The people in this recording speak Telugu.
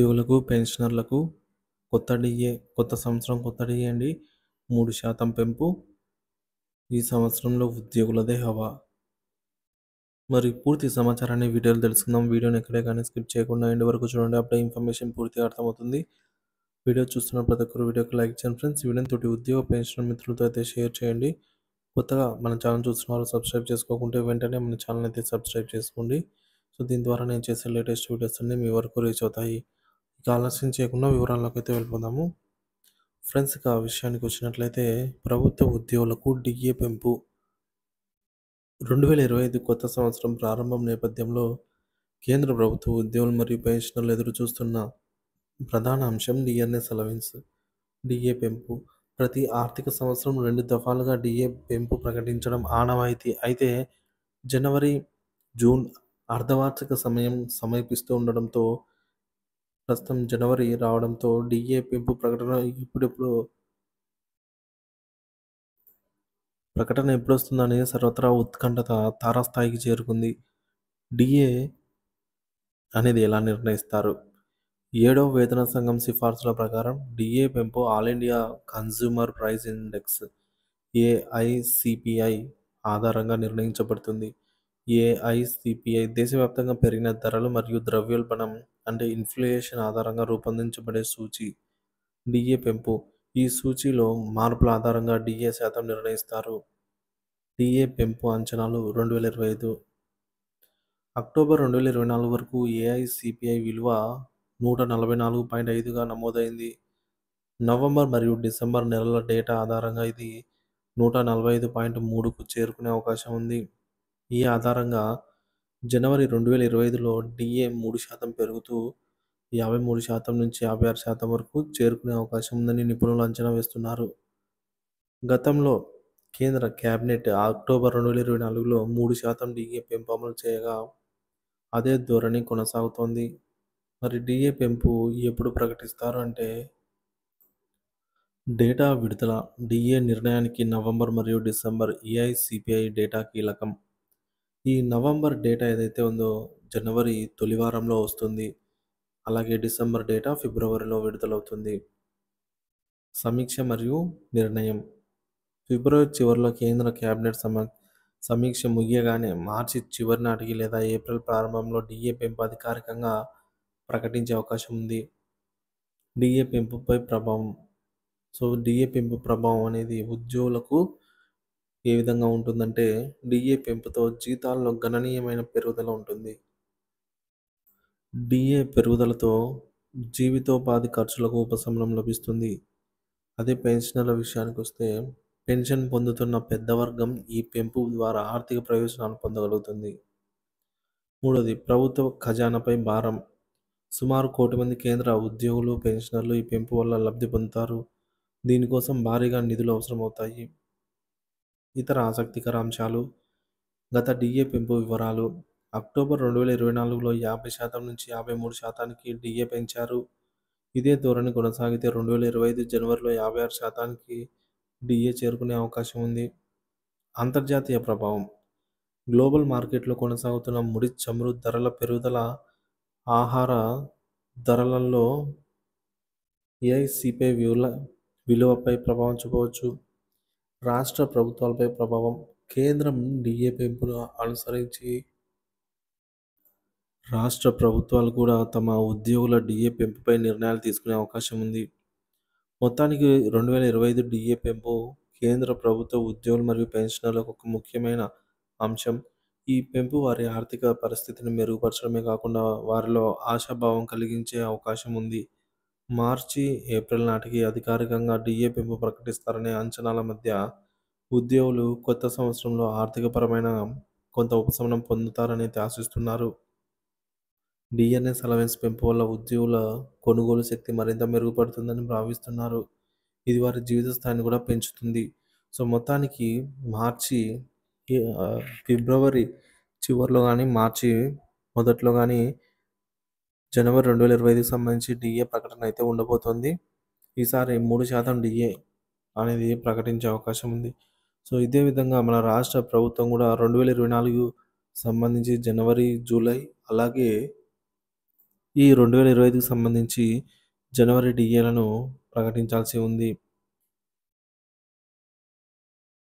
ఉద్యోగులకు, పెన్షనర్లకు కొత్త సంవత్సరం కొత్త డిఏ అండి. 3% పెంపు. ఈ సంవత్సరంలో ఉద్యోగులదే హవా. మరి పూర్తి సమాచారాన్ని వీడియోలో తెలుసుకుందాం. వీడియోని ఎక్కడే కానీ స్కిప్ చేయకుండా ఎండ్ వరకు చూడండి. అప్పుడే ఇన్ఫర్మేషన్ పూర్తిగా అర్థమవుతుంది. వీడియో చూస్తున్న ప్రతి ఒక్కరు వీడియోకి లైక్ చేయండి ఫ్రెండ్స్. వీడియోని తోటి ఉద్యోగ పెన్షన్ మిత్రులతో అయితే షేర్ చేయండి. కొత్తగా మన ఛానల్ చూస్తున్న వాళ్ళు సబ్స్క్రైబ్ చేసుకోకుంటే వెంటనే మన ఛానల్ అయితే సబ్స్క్రైబ్ చేసుకోండి. సో దీని ద్వారా నేను చేసే లేటెస్ట్ వీడియోస్ అన్నీ మీ వరకు రీచ్ అవుతాయి. ఇక ఆలస్యం చేయకుండా వివరాల్లోకి అయితే వెళ్ళిపోదాము. ఫ్రెండ్స్, ఇక ఆ విషయానికి వచ్చినట్లయితే ప్రభుత్వ ఉద్యోగులకు డిఏ పెంపు. 2025 కొత్త సంవత్సరం ప్రారంభం నేపథ్యంలో కేంద్ర ప్రభుత్వ ఉద్యోగులు మరియు పెన్షనర్లు ఎదురు చూస్తున్న ప్రధాన అంశం డిఎన్ఎస్ అలవెన్స్, డిఏ పెంపు. ప్రతి ఆర్థిక సంవత్సరం 2 దఫాలుగా డిఏ పెంపు ప్రకటించడం ఆనవాయితీ. అయితే జనవరి, జూన్ అర్ధవార్షిక సమయం సమీపిస్తూ ఉండడంతో ప్రస్తుతం జనవరి రావడంతో డిఏ పెంపు ప్రకటన ఎప్పుడొస్తుందని సర్వత్రా ఉత్కంఠత తారాస్థాయికి చేరుకుంది. డిఏ అనేది ఎలా నిర్ణయిస్తారు? 7వ వేతన సంఘం సిఫార్సుల ప్రకారం డిఏ పెంపు all India consumer price index AICPI ఆధారంగా నిర్ణయించబడుతుంది. ఏఐసిపిఐ దేశవ్యాప్తంగా పెరిగిన ధరలు మరియు ద్రవ్యోల్బణం అంటే ఇన్ఫ్లేషన్ ఆధారంగా రూపొందించబడే సూచి డిఏ పెంపు. ఈ సూచీలో మార్పుల ఆధారంగా డిఏ శాతం నిర్ణయిస్తారు. డిఏ పెంపు అంచనాలు 2025 అక్టోబర్ 2024 వరకు ఏఐసిపిఐ విలువ 144.5గా నమోదైంది. నవంబర్ మరియు డిసెంబర్ నెలల డేటా ఆధారంగా ఇది 145.3కు చేరుకునే అవకాశం ఉంది. ఈ ఆధారంగా జనవరి 2025లో డిఏ 3% పెరుగుతూ 53% నుంచి 56% వరకు చేరుకునే అవకాశం ఉందని నిపుణులు అంచనా వేస్తున్నారు. గతంలో కేంద్ర కేబినెట్ అక్టోబర్ 2024లో 3% డిఏ పెంపు అమలు చేయగా అదే ధోరణి కొనసాగుతోంది. మరి డిఏ పెంపు ఎప్పుడు ప్రకటిస్తారు అంటే డేటా విడుదల. డిఏ నిర్ణయానికి నవంబర్ మరియు డిసెంబర్ ఏఐసిపిఐ డేటా కీలకం. ఈ నవంబర్ డేటా ఏదైతే ఉందో జనవరి తొలి వారంలో వస్తుంది. అలాగే డిసెంబర్ డేటా ఫిబ్రవరిలో విడుదలవుతుంది. సమీక్ష మరియు నిర్ణయం. ఫిబ్రవరి చివరిలో కేంద్ర కేబినెట్ సమీక్ష ముగియగానే మార్చి చివరి నాటికి లేదా ఏప్రిల్ ప్రారంభంలో డిఏ పెంపు అధికారికంగా ప్రకటించే అవకాశం ఉంది. డిఏ పెంపుపై ప్రభావం. సో డిఏ పెంపు ప్రభావం అనేది ఉద్యోగులకు ఏ విధంగా ఉంటుందంటే డిఏ పెంపుతో జీతాల్లో గణనీయమైన పెరుగుదల ఉంటుంది. డిఏ పెరుగుదలతో జీవితోపాధి ఖర్చులకు ఉపశమనం లభిస్తుంది. అదే పెన్షనర్ల విషయానికి వస్తే పెన్షన్ పొందుతున్న పెద్ద వర్గం ఈ పెంపు ద్వారా ఆర్థిక ప్రయోజనాలు పొందగలుగుతుంది. మూడోది, ప్రభుత్వ ఖజానాపై భారం. సుమారు 1 కోటి మంది కేంద్ర ఉద్యోగులు, పెన్షనర్లు ఈ పెంపు వల్ల లబ్ధి పొందుతారు. దీనికోసం భారీగా నిధులు అవసరమవుతాయి. ఇతర ఆసక్తికర అంశాలు. గత డిఏ పెంపు వివరాలు. అక్టోబర్ 2024లో 50% నుంచి 53%కి డిఏ పెంచారు. ఇదే ధోరణి కొనసాగితే 2025 జనవరిలో 56%కి డిఏ చేరుకునే అవకాశం ఉంది. అంతర్జాతీయ ప్రభావం. గ్లోబల్ మార్కెట్లో కొనసాగుతున్న ముడి చమురు ధరల పెరుగుదల ఆహార ధరలలో ఏఐసిపిఐ విలువపై ప్రభావం చూపవచ్చు. రాష్ట్ర ప్రభుత్వాలపై ప్రభావం. కేంద్రం డిఏ పెంపును అనుసరించి రాష్ట్ర ప్రభుత్వాలు కూడా తమ ఉద్యోగుల డిఏ పెంపుపై నిర్ణయాలు తీసుకునే అవకాశం ఉంది. మొత్తానికి 2025 డిఏ పెంపు కేంద్ర ప్రభుత్వ ఉద్యోగులు మరియు పెన్షనర్లకు ఒక ముఖ్యమైన అంశం. ఈ పెంపు వారి ఆర్థిక పరిస్థితిని మెరుగుపరచడమే కాకుండా వారిలో ఆశాభావం కలిగించే అవకాశం ఉంది. మార్చి, ఏప్రిల్ నాటికి అధికారికంగా డిఏ పెంపు ప్రకటిస్తారనే అంచనాల మధ్య ఉద్యోగులు కొత్త సంవత్సరంలో ఆర్థికపరమైన కొంత ఉపశమనం పొందుతారని ఆశిస్తున్నారు. డిఎన్ఎస్ అలవెన్స్ పెంపు వల్ల ఉద్యోగుల కొనుగోలు శక్తి మరింత మెరుగుపడుతుందని భావిస్తున్నారు. ఇది వారి జీవిత స్థాయిని కూడా పెంచుతుంది. సో మొత్తానికి ఫిబ్రవరి చివరిలో కానీ మార్చి మొదట్లో కానీ జనవరి 2025కి సంబంధించి డిఏ ప్రకటన అయితే ఉండబోతోంది. ఈసారి 3% డిఏ అనేది ప్రకటించే అవకాశం ఉంది. సో ఇదే విధంగా మన రాష్ట్ర ప్రభుత్వం కూడా 2024 సంబంధించి జనవరి, జూలై అలాగే ఈ 2025కి సంబంధించి జనవరి డీఏలను ప్రకటించాల్సి ఉంది.